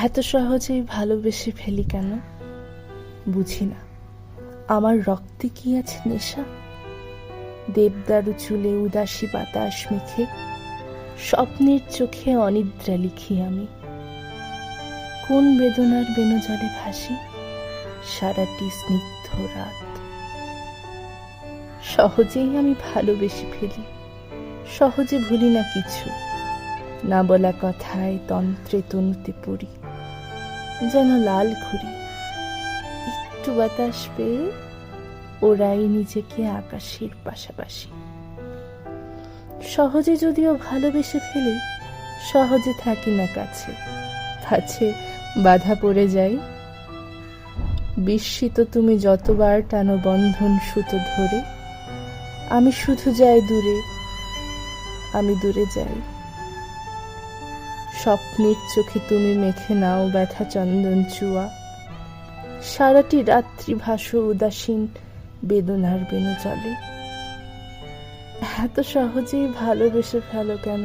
এত সহজেই ভালোবেসে ফেলি কেন বুঝি না। আমার রক্তে কি আছে নেশা? দেবদারু চুলে উদাসী বাতাস মেখে স্বপ্নের চোখে অনিদ্রা লিখি আমি। কোন বেদনার বেণুজলে ভাসি সারাটি স্নিগ্ধ রাত। সহজেই আমি ভালোবেসে ফেলি, সহজে ভুলি না কিছু। না বলা কথায় তন্ত্রে তনুতে পড়ি, যেন লাল ঘুড়ি। একটু বাতাস পেয়ে ওরাই নিজেকে আকাশের পাশাপাশি। সহজে যদিও ভালোবেসে ফেলি, সহজে থাকি না কাছে, কাছে বাধা পড়ে যাই। বিস্মিত তুমি যতবার টানো বন্ধন সুতো ধরে, আমি শুধু যাই দূরে, আমি দূরে যাই। স্বপ্নের চোখে তুমি মেখে নাও ব্যথা চন্দন চুয়া। সারাটি রাত্রি ভাসো উদাসীন বেদনার বেণু জলে। এত সহজেই ভালোবেসে ফেলো কেন?